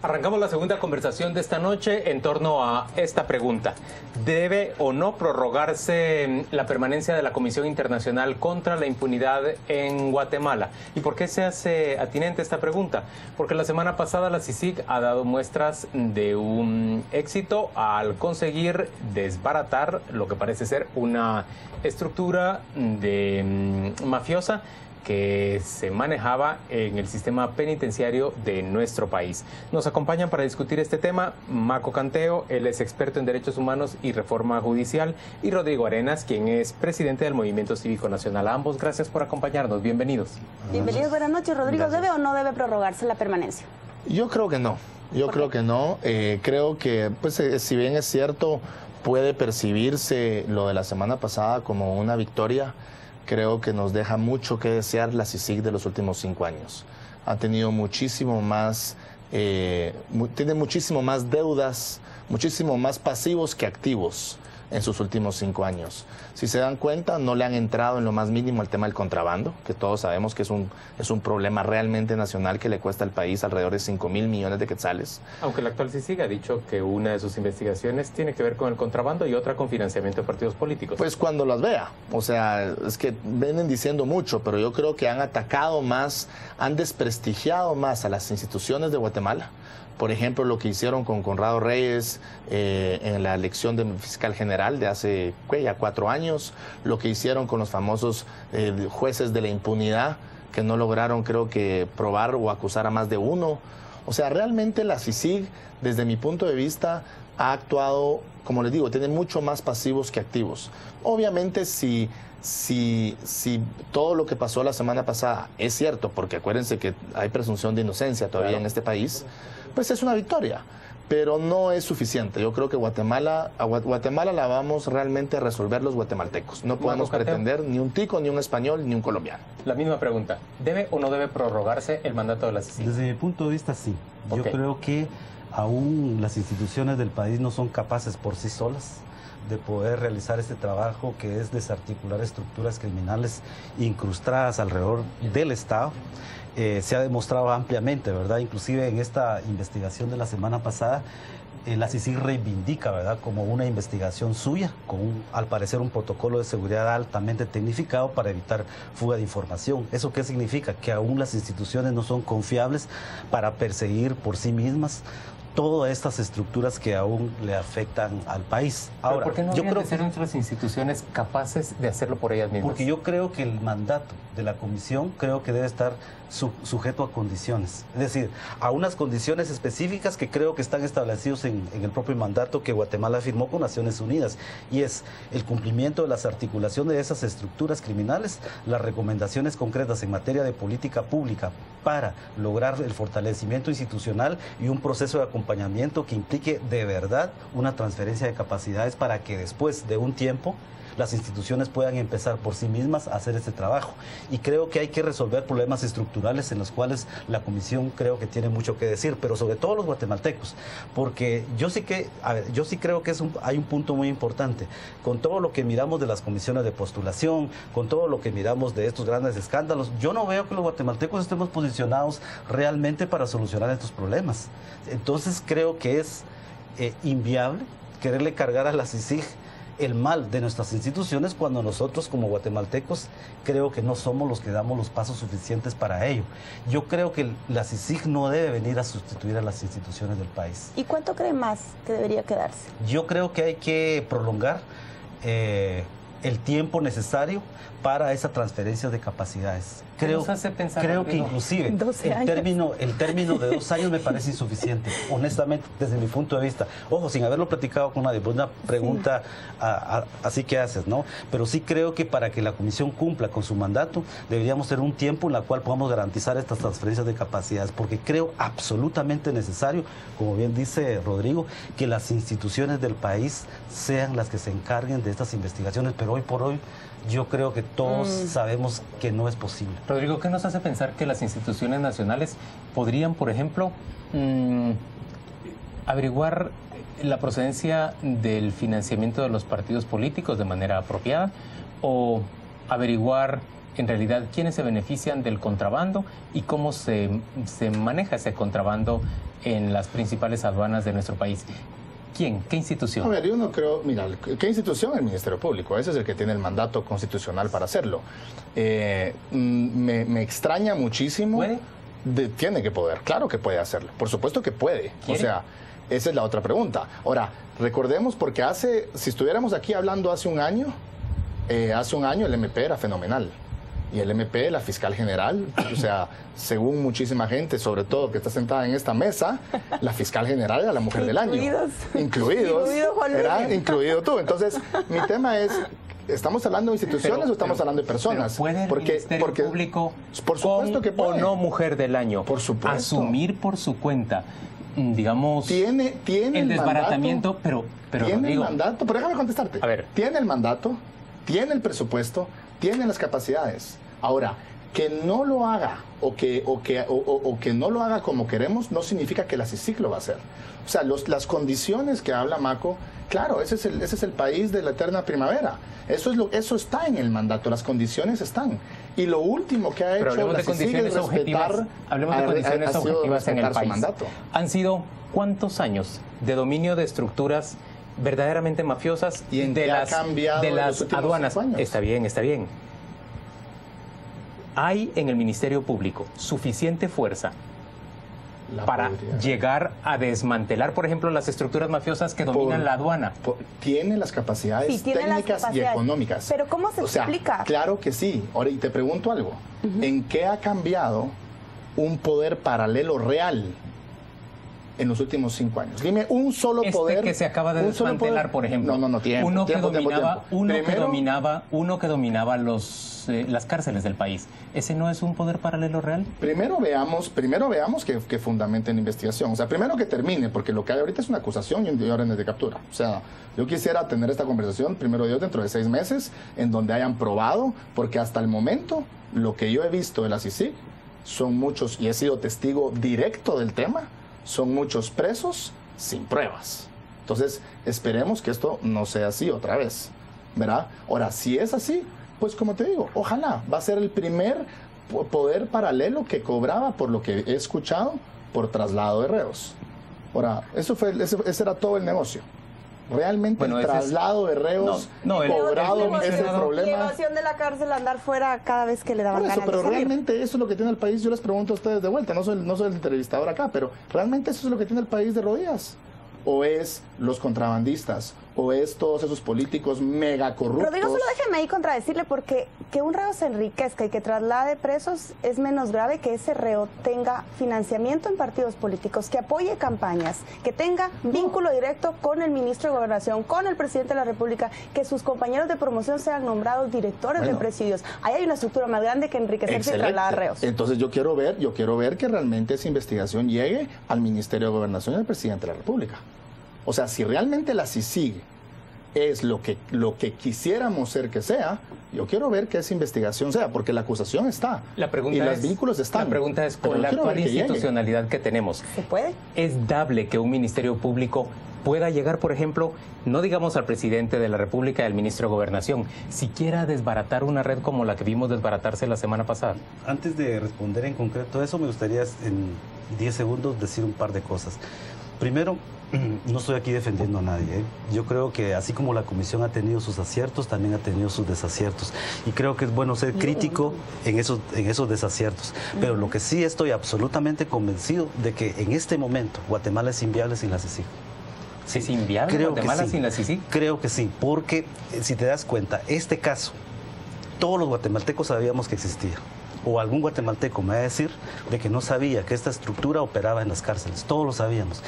Arrancamos la segunda conversación de esta noche en torno a esta pregunta. ¿Debe o no prorrogarse la permanencia de la Comisión Internacional contra la Impunidad en Guatemala? ¿Y por qué se hace atinente esta pregunta? Porque la semana pasada la CICIG ha dado muestras de un éxito al conseguir desbaratar lo que parece ser una estructura mafiosa que se manejaba en el sistema penitenciario de nuestro país. Nos acompañan para discutir este tema Maco Canteo, él es experto en derechos humanos y reforma judicial, y Rodrigo Arenas, quien es presidente del Movimiento Cívico Nacional. A ambos, gracias por acompañarnos. Bienvenidos. Bienvenidos, buenas noches. Rodrigo, gracias. ¿Debe o no debe prorrogarse la permanencia? Yo creo que no. Creo que, pues, si bien es cierto, puede percibirse lo de la semana pasada como una victoria. Creo que nos deja mucho que desear la CICIG de los últimos 5 años. Ha tenido muchísimo más, tiene muchísimo más deudas, muchísimo más pasivos que activos en sus últimos 5 años. Si se dan cuenta, no le han entrado en lo más mínimo el tema del contrabando, que todos sabemos que es un problema realmente nacional que le cuesta al país alrededor de 5.000 millones de quetzales. Aunque la actual CICIG ha dicho que una de sus investigaciones tiene que ver con el contrabando y otra con financiamiento de partidos políticos. Pues cuando las vea. O sea, es que vienen diciendo mucho, pero yo creo que han atacado más, han desprestigiado más a las instituciones de Guatemala. Por ejemplo, lo que hicieron con Conrado Reyes en la elección del fiscal general de hace ya 4 años, lo que hicieron con los famosos jueces de la impunidad, que no lograron, creo que, probar o acusar a más de uno. O sea, realmente la CICIG, desde mi punto de vista, ha actuado, como les digo, tiene mucho más pasivos que activos. Obviamente, si todo lo que pasó la semana pasada es cierto, porque acuérdense que hay presunción de inocencia todavía en este país, pues es una victoria, pero no es suficiente. Yo creo que Guatemala la vamos realmente a resolver los guatemaltecos. No podemos pretender ni un tico, ni un español, ni un colombiano. La misma pregunta, ¿debe o no debe prorrogarse el mandato de la CICIG? Desde mi punto de vista, sí. Yo creo que aún las instituciones del país no son capaces por sí solas de poder realizar este trabajo, que es desarticular estructuras criminales incrustadas alrededor del Estado. Se ha demostrado ampliamente, ¿verdad? Inclusive en esta investigación de la semana pasada, la CICIG reivindica, ¿verdad?, como una investigación suya, con al parecer un protocolo de seguridad altamente tecnificado para evitar fuga de información. ¿Eso qué significa? Que aún las instituciones no son confiables para perseguir por sí mismas todas estas estructuras que aún le afectan al país. Ahora, ¿por qué no deberían ser nuestras instituciones capaces de hacerlo por ellas mismas? Porque yo creo que el mandato de la comisión creo que debe estar sujeto a condiciones, es decir, a unas condiciones específicas que creo que están establecidos en el propio mandato que Guatemala firmó con Naciones Unidas, y es el cumplimiento de las articulaciones de esas estructuras criminales, las recomendaciones concretas en materia de política pública para lograr el fortalecimiento institucional y un proceso de acompañamiento que implique de verdad una transferencia de capacidades para que después de un tiempo las instituciones puedan empezar por sí mismas a hacer este trabajo. Y creo que hay que resolver problemas estructurales en los cuales la comisión creo que tiene mucho que decir, pero sobre todo los guatemaltecos, porque yo sí creo que hay un punto muy importante. Con todo lo que miramos de las comisiones de postulación, con todo lo que miramos de estos grandes escándalos, yo no veo que los guatemaltecos estemos posicionados realmente para solucionar estos problemas. Entonces creo que es inviable quererle cargar a la CICIG el mal de nuestras instituciones cuando nosotros como guatemaltecos creo que no somos los que damos los pasos suficientes para ello. Yo creo que la CICIG no debe venir a sustituir a las instituciones del país. ¿Y cuánto cree más que debería quedarse? Yo creo que hay que prolongar el tiempo necesario para esa transferencia de capacidades. Creo que inclusive el término de 2 años me parece insuficiente, honestamente, desde mi punto de vista. Ojo, sin haberlo platicado con nadie, pues una pregunta así que haces, ¿no? Pero sí creo que para que la comisión cumpla con su mandato, deberíamos tener un tiempo en el cual podamos garantizar estas transferencias de capacidades, porque creo absolutamente necesario, como bien dice Rodrigo, que las instituciones del país sean las que se encarguen de estas investigaciones, pero hoy por hoy yo creo que todos sabemos que no es posible. Rodrigo, ¿qué nos hace pensar que las instituciones nacionales podrían, por ejemplo, averiguar la procedencia del financiamiento de los partidos políticos de manera apropiada, o averiguar en realidad quiénes se benefician del contrabando y cómo se maneja ese contrabando en las principales aduanas de nuestro país. ¿Quién? ¿Qué institución? A ver, yo no creo, mira, ¿qué institución? El Ministerio Público. Ese es el que tiene el mandato constitucional para hacerlo. Me extraña muchísimo. ¿Puede? Tiene que poder, claro que puede hacerlo. Por supuesto que puede. ¿Quiere? O sea, esa es la otra pregunta. Ahora, recordemos, porque si estuviéramos aquí hablando hace un año el MP era fenomenal. Y el MP, la fiscal general, o sea, según muchísima gente, sobre todo que está sentada en esta mesa, la fiscal general era la mujer del año. Incluidos. Incluido tú. Entonces, mi tema es, ¿estamos hablando de instituciones o estamos hablando de personas? ¿Puede el Ministerio Público, por supuesto que puede, o no mujer del año, por supuesto, asumir por su cuenta, digamos, tiene el desbaratamiento, pero tiene el mandato, pero déjame contestarte. A ver. Tiene el mandato, tiene el presupuesto, tiene las capacidades. Ahora, que no lo haga o que no lo haga como queremos no significa que la CICIG lo va a hacer. O sea, las condiciones que habla Maco, claro, ese es el país de la eterna primavera. Eso está en el mandato, las condiciones están. Y lo último que ha hecho la CICIG es respetar, hablemos de condiciones objetivas en el país. Mandato. Han sido ¿cuántos años de dominio de estructuras verdaderamente mafiosas ¿Y en de las aduanas? Está bien. ¿Hay en el Ministerio Público suficiente fuerza para llegar a desmantelar, por ejemplo, las estructuras mafiosas que dominan la aduana? Tiene las capacidades técnicas y económicas. Pero ¿cómo se explica? Claro que sí. Ahora, y te pregunto algo. ¿En qué ha cambiado un poder paralelo real en los últimos 5 años? Dime un solo poder que se acaba de desmantelar, por ejemplo. No, tiempo. Uno que dominaba las cárceles del país. ¿Ese no es un poder paralelo real? Primero veamos que fundamenten investigación. O sea, primero que termine, porque lo que hay ahorita es una acusación y órdenes de captura. O sea, yo quisiera tener esta conversación, primero Dios, dentro de 6 meses, en donde hayan probado, porque hasta el momento, lo que yo he visto de la CICIG son muchos, y he sido testigo directo del tema, son muchos presos sin pruebas. Entonces, esperemos que esto no sea así otra vez, ¿verdad? Ahora, si es así, pues como te digo, ojalá, va a ser el primer poder paralelo que cobraba, por lo que he escuchado, por traslado de reos. Ahora, ese era todo el negocio. Realmente el traslado de reos cobrado es el problema. La evasión de la cárcel, andar fuera cada vez que le daban ganas de salir. Pero realmente eso es lo que tiene el país. Yo les pregunto a ustedes de vuelta, no soy el entrevistador acá, pero realmente eso es lo que tiene el país de rodillas. ¿O es los contrabandistas? ¿O es todos esos políticos mega corruptos? Rodrigo, solo déjeme ahí contradecirle, porque que un reo se enriquezca y que traslade presos es menos grave que ese reo tenga financiamiento en partidos políticos, que apoye campañas, que tenga vínculo directo con el ministro de Gobernación, con el presidente de la República, que sus compañeros de promoción sean nombrados directores de presidios. Ahí hay una estructura más grande que enriquecerse y trasladar reos. Entonces yo quiero ver que realmente esa investigación llegue al Ministerio de Gobernación y al presidente de la República. O sea, si realmente la CICIG es lo que quisiéramos ser que sea, yo quiero ver que esa investigación sea, porque la acusación está. Y los vínculos están. La pregunta es, con la actual institucionalidad que tenemos, ¿se puede? ¿Es dable que un Ministerio Público pueda llegar, por ejemplo, no digamos al presidente de la República y al ministro de Gobernación, siquiera desbaratar una red como la que vimos desbaratarse la semana pasada? Antes de responder en concreto a eso, me gustaría en 10 segundos decir un par de cosas. Primero, no estoy aquí defendiendo a nadie, ¿eh? Yo creo que así como la comisión ha tenido sus aciertos, también ha tenido sus desaciertos. Y creo que es bueno ser crítico en esos desaciertos. Pero lo que sí estoy absolutamente convencido de que en este momento Guatemala es inviable sin la CICIG. ¿Es inviable Guatemala sin la CICIG? Creo que sí, porque si te das cuenta, este caso, todos los guatemaltecos sabíamos que existía. O algún guatemalteco me va a decir de que no sabía que esta estructura operaba en las cárceles. Todos lo sabíamos.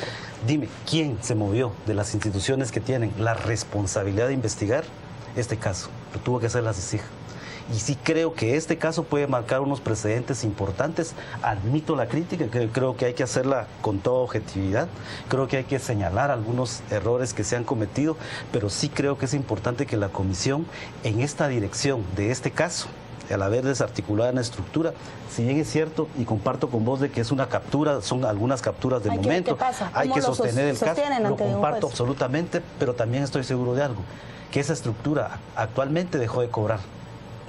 Dime, ¿quién se movió de las instituciones que tienen la responsabilidad de investigar este caso? Lo tuvo que hacer la CICIG. Y sí creo que este caso puede marcar unos precedentes importantes. Admito la crítica, que creo que hay que hacerla con toda objetividad. Creo que hay que señalar algunos errores que se han cometido, pero sí creo que es importante que la comisión, en esta dirección de este caso, al haber desarticulada en la estructura, si bien es cierto y comparto con vos de que es una captura, son algunas capturas de momento, hay que sostener el caso, lo comparto absolutamente, pero también estoy seguro de algo, que esa estructura actualmente dejó de cobrar.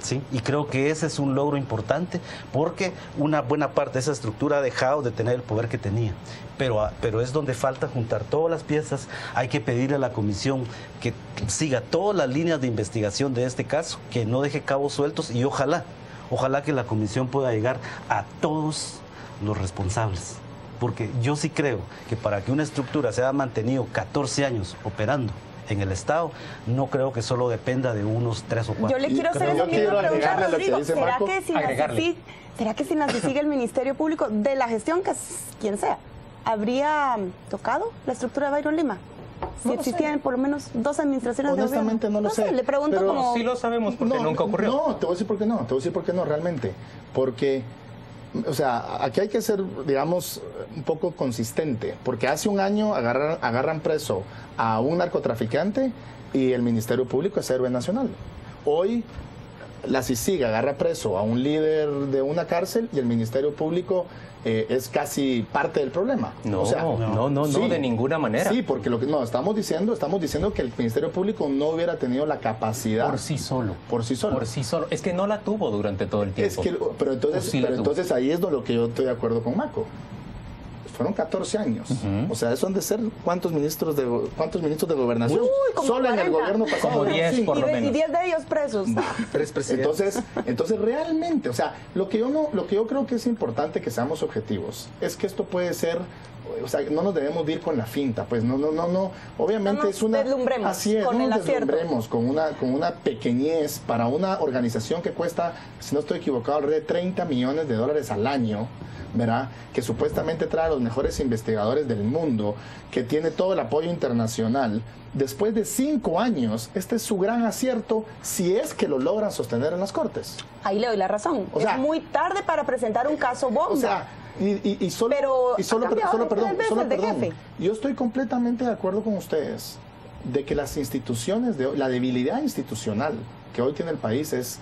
¿sí? Y creo que ese es un logro importante porque una buena parte de esa estructura ha dejado de tener el poder que tenía. Pero es donde falta juntar todas las piezas. Hay que pedirle a la comisión que siga todas las líneas de investigación de este caso, que no deje cabos sueltos y ojalá que la comisión pueda llegar a todos los responsables. Porque yo sí creo que para que una estructura se haya mantenido 14 años operando en el Estado, no creo que solo dependa de unos 3 o 4. Yo le quiero hacer esa misma pregunta a Rodrigo. ¿Será que sin la CICIG el Ministerio Público de la gestión, que quien sea, habría tocado la estructura de Byron Lima? Si existían por lo menos 2 administraciones de gobierno. Honestamente no lo sé. Le pregunto pero como... Sí lo sabemos porque nunca ocurrió. No, te voy a decir por qué no. Te voy a decir por qué no, realmente. Porque, o sea, aquí hay que ser, digamos, un poco consistente. Porque hace un año agarran preso a un narcotraficante y el Ministerio Público es héroe nacional. Hoy la CICIG agarra preso a un líder de una cárcel y el Ministerio Público es casi parte del problema. No, o sea, no, sí, de ninguna manera. Sí, porque lo que estamos diciendo que el Ministerio Público no hubiera tenido la capacidad Por sí solo. Por sí solo. Es que no la tuvo durante todo el tiempo. Pero entonces ahí es lo que yo estoy de acuerdo con Maco. Fueron 14 años. O sea, eso han de ser ¿cuántos ministros de gobernación? Solo 40. En el gobierno pasado. Como 10 por lo menos. Y 10 de ellos presos. 3 presidentes. Entonces realmente, o sea, lo que yo creo que es importante que seamos objetivos es que esto puede ser, o sea, no nos debemos ir con la finta, pues no, obviamente no es una deslumbremos así es, con no el nos acierto. deslumbremos con una pequeñez para una organización que cuesta, si no estoy equivocado, alrededor de $30 millones al año, ¿verdad? Que supuestamente trae a los mejores investigadores del mundo, que tiene todo el apoyo internacional. Después de 5 años, este es su gran acierto si es que lo logran sostener en las Cortes. Ahí le doy la razón. O sea, es muy tarde para presentar un caso bomba. O sea, perdón, yo estoy completamente de acuerdo con ustedes de que las instituciones, la debilidad institucional que hoy tiene el país es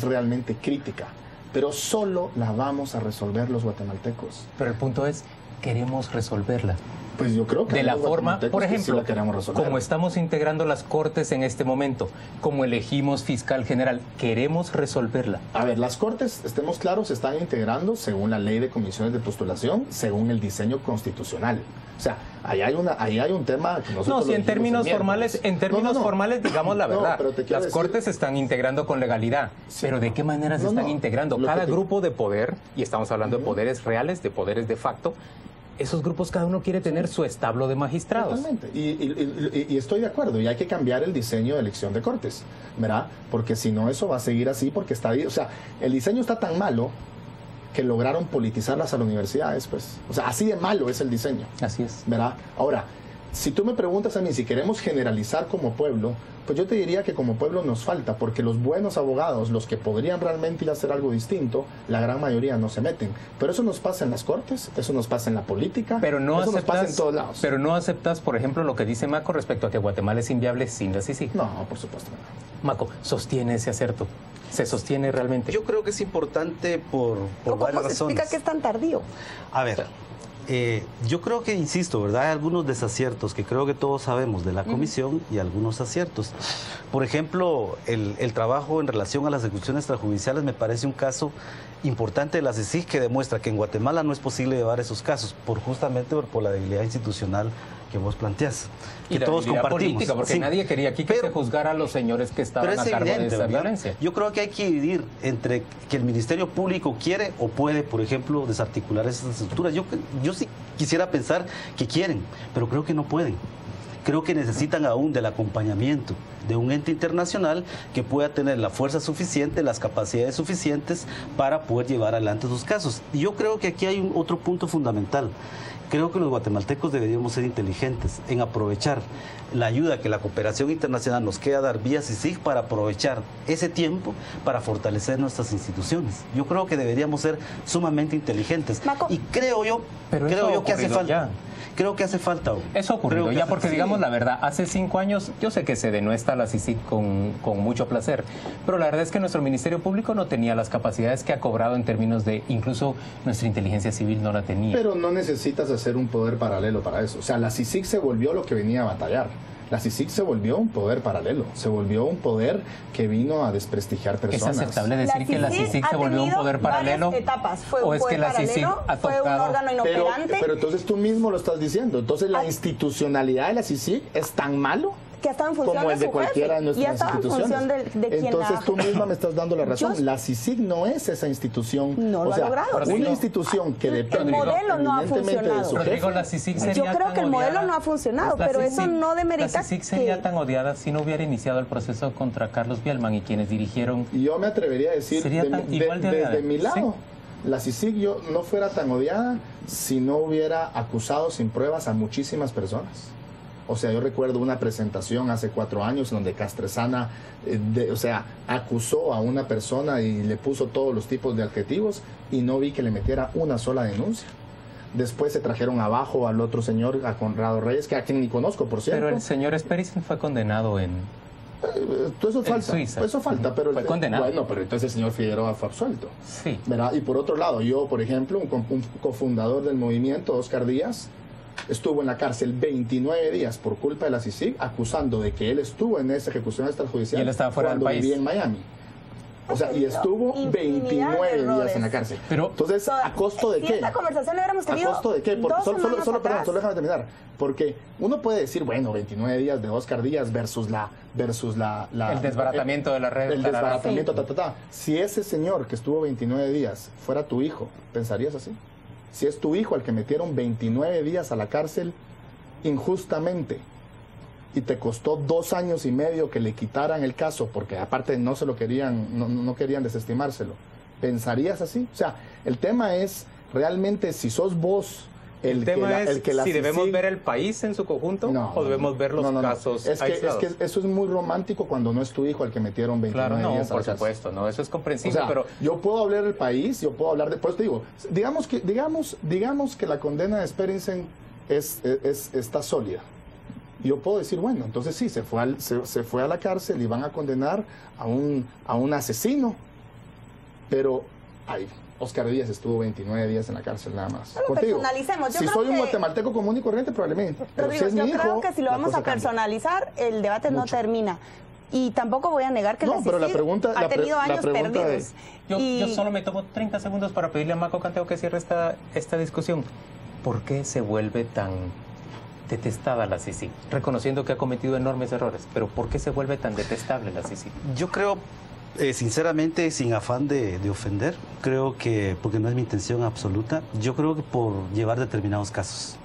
realmente crítica. Pero solo la vamos a resolver los guatemaltecos. Pero el punto es, queremos resolverla. Pues yo creo que de la forma, por ejemplo, sí como estamos integrando las Cortes en este momento, como elegimos fiscal general, queremos resolverla. A ver, las Cortes, estemos claros, se están integrando según la ley de comisiones de postulación, según el diseño constitucional. O sea, ahí hay un tema que nosotros... No, si en términos formales, formales, digamos la verdad, las Cortes se están integrando con legalidad, sí, pero ¿de qué manera se están integrando? Cada grupo de poder, y estamos hablando de poderes reales, de poderes de facto, esos grupos cada uno quiere tener su establo de magistrados. Totalmente. Y estoy de acuerdo. Y hay que cambiar el diseño de elección de Cortes, ¿verdad? Porque si no, eso va a seguir así porque está ahí. O sea, el diseño está tan malo que lograron politizarlas a las universidades, pues. O sea, así de malo es el diseño. Así es. ¿Verdad? Ahora, si tú me preguntas a mí si queremos generalizar como pueblo, pues yo te diría que como pueblo nos falta, porque los buenos abogados, los que podrían realmente ir a hacer algo distinto, la gran mayoría no se meten. Pero eso nos pasa en las Cortes, eso nos pasa en la política, pero no eso aceptas, nos pasa en todos lados. Pero no aceptas, por ejemplo, lo que dice Maco respecto a que Guatemala es inviable sin la CICIG. No, por supuesto que no. Maco, ¿sostiene ese acerto? ¿Se sostiene realmente? Yo creo que es importante por varias razones. ¿Cómo se explica que es tan tardío? A ver, yo creo que, insisto, ¿verdad? Hay algunos desaciertos que creo que todos sabemos de la comisión y algunos aciertos. Por ejemplo, el trabajo en relación a las ejecuciones extrajudiciales me parece un caso importante de la CICIG que demuestra que en Guatemala no es posible llevar esos casos justamente por la debilidad institucional que vos planteás. Y que todos compartimos. Política, porque nadie quería aquí que se juzgara a los señores que estaban a cargo de esa violencia. Yo creo que hay que dividir entre que el Ministerio Público quiere o puede, por ejemplo, desarticular esas estructuras. Yo sí quisiera pensar que quieren, pero creo que no pueden. Creo que necesitan aún del acompañamiento de un ente internacional que pueda tener la fuerza suficiente, las capacidades suficientes para poder llevar adelante sus casos. Y yo creo que aquí hay otro punto fundamental. Creo que los guatemaltecos deberíamos ser inteligentes en aprovechar la ayuda que la cooperación internacional nos queda dar vía CICIG para aprovechar ese tiempo para fortalecer nuestras instituciones. Yo creo que deberíamos ser sumamente inteligentes. Maco. Y creo yo que hace falta. Ya. Creo que hace falta. Eso ha ocurrido ya, porque digamos la verdad, hace 5 años, yo sé que se denuestra a la CICIG con mucho placer, pero la verdad es que nuestro Ministerio Público no tenía las capacidades que ha cobrado en términos de, incluso nuestra inteligencia civil no la tenía. Pero no necesitas hacer un poder paralelo para eso. O sea, la CICIG se volvió lo que venía a batallar. La CICIG se volvió un poder paralelo, se volvió un poder que vino a desprestigiar personas. ¿Es aceptable decir que la CICIG se volvió un poder paralelo? Etapas. Fue ¿O un es poder que la CICIG paralelo, ha fue un órgano inoperante? Pero entonces tú mismo lo estás diciendo. Entonces la institucionalidad de la CICIG es tan malo que ha estado en función como el de su cualquiera de jefe, y ha nuestras estado en instituciones. función de quien Entonces tú misma me estás dando la razón. Yo- La CICIG no es esa institución. No lo ha logrado. Una institución que depende El modelo no ha eminentemente de su funcionado. Rodrigo, jefe. la CICIG sería Yo creo tan que el modelo odiada. no ha funcionado, La pero eso CICIG no demerita La CICIG sería que- tan odiada si no hubiera iniciado el proceso contra Carlos Bielman y quienes dirigieron. Y yo me atrevería a decir, Sería igual de odiada. desde mi lado, Sí. la CICIG yo no fuera tan odiada si no hubiera acusado sin pruebas a muchísimas personas. O sea, yo recuerdo una presentación hace 4 años donde Castresana, acusó a una persona y le puso todos los tipos de adjetivos y no vi que le metiera una sola denuncia. Después se trajeron abajo al otro señor, a Conrado Reyes, que a quien ni conozco, por cierto. Pero el señor Esperisen fue condenado en... Todo eso en falta. Suiza. Eso falta, pero Fue condenado. Bueno, pero entonces el señor Figueroa fue absuelto. Sí. ¿Verdad? Y por otro lado, yo, por ejemplo, un cofundador del movimiento, Oscar Díaz, estuvo en la cárcel 29 días por culpa de la CICIG, acusando de que él estuvo en esa ejecución extrajudicial Y él estaba fuera del cuando país. vivía en Miami. O sea, y estuvo Infinidad de 29 días errores. en la cárcel. Pero- Entonces, ¿a costo de Si qué? esta conversación la hubiéramos ¿A tenido costo de qué? Porque dos solo semanas perdón, atrás. solo déjame terminar. Porque uno puede decir, bueno, 29 días de Oscar Díaz versus la El desbaratamiento de la red. el desbaratamiento, Si ese señor que estuvo 29 días fuera tu hijo, ¿pensarías así? Si es tu hijo al que metieron 29 días a la cárcel injustamente y te costó 2 años y medio que le quitaran el caso porque aparte no se lo querían, no querían desestimárselo, ¿pensarías así? O sea, el tema es realmente si sos vos El tema es que la si debemos CICIG ver el país en su conjunto o debemos ver los no. casos Es que aislados. eso es muy romántico cuando no es tu hijo al que metieron 29 Claro, no, días a la por cárcel. supuesto, no, eso es O comprensible, sea, pero yo puedo hablar del país, yo puedo hablar de... Pues te digo, digamos que la condena de Sperensen está sólida. Yo puedo decir, bueno, entonces sí, se fue a la cárcel y van a condenar a un asesino, pero Oscar Díaz estuvo 29 días en la cárcel nada más. Pero Contigo, personalicemos, yo si creo soy un que- guatemalteco común y corriente, probablemente. Pero Rodrigo, si es mi yo hijo, creo que si lo la vamos cosa a cambia. personalizar, el debate no Mucho. termina. Y tampoco voy a negar que No, la pero la CICIG pregunta- ha la pre- tenido la años pregunta perdidos. es- yo solo me tomo 30 segundos para pedirle a Maco Canteo que cierre esta discusión. ¿Por qué se vuelve tan detestada la CICIG? Reconociendo que ha cometido enormes errores, pero ¿por qué se vuelve tan detestable la CICIG? Yo creo, sinceramente, sin afán de ofender, creo que, porque no es mi intención absoluta, yo creo que por llevar determinados casos.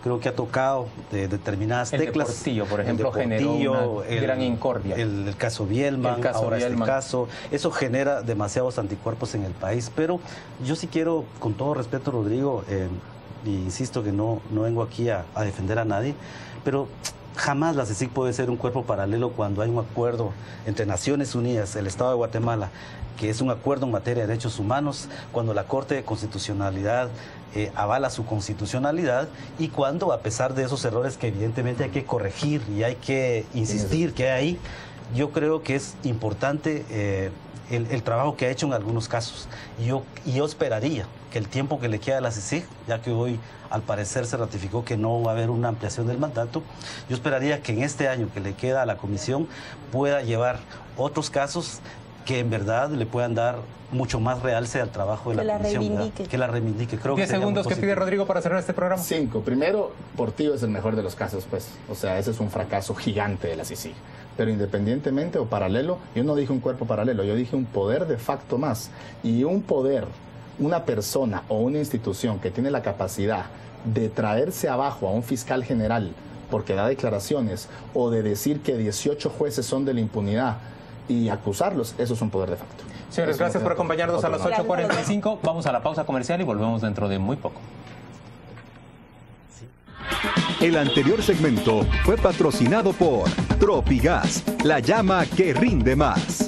Creo que ha tocado determinadas El de teclas. Portillo, por ejemplo, El de generó Portillo, una gran incordia. El caso Bielman, El caso ahora Bielman. este caso. Eso genera demasiados anticuerpos en el país. Pero yo sí quiero, con todo respeto, Rodrigo, y insisto que no vengo aquí a defender a nadie, pero jamás la CICIG puede ser un cuerpo paralelo cuando hay un acuerdo entre Naciones Unidas, el Estado de Guatemala, que es un acuerdo en materia de derechos humanos, cuando la Corte de Constitucionalidad avala su constitucionalidad y cuando, a pesar de esos errores que evidentemente hay que corregir y hay que insistir que hay ahí, yo creo que es importante el trabajo que ha hecho en algunos casos. Yo esperaría que el tiempo que le queda a la CICIG, ya que hoy al parecer se ratificó que no va a haber una ampliación del mandato, yo esperaría que en este año que le queda a la comisión pueda llevar otros casos que en verdad le puedan dar mucho más realce al trabajo de Que la la comisión. ¿verdad? reivindique. Que la reivindique. Creo 10 que sería muy segundos que pide positivo. Rodrigo para cerrar este programa. 5. Primero, Portillo es el mejor de los casos, pues. O sea, ese es un fracaso gigante de la CICIG. Pero independientemente o paralelo, yo no dije un cuerpo paralelo, yo dije un poder de facto más. Y un poder, una persona o una institución que tiene la capacidad de traerse abajo a un fiscal general porque da declaraciones o de decir que 18 jueces son de la impunidad y acusarlos, eso es un poder de facto. Señores, Eso no gracias tiene por acompañarnos a las otro nombre. 8:45. Vamos a la pausa comercial y volvemos dentro de muy poco. El anterior segmento fue patrocinado por Tropigas, la llama que rinde más.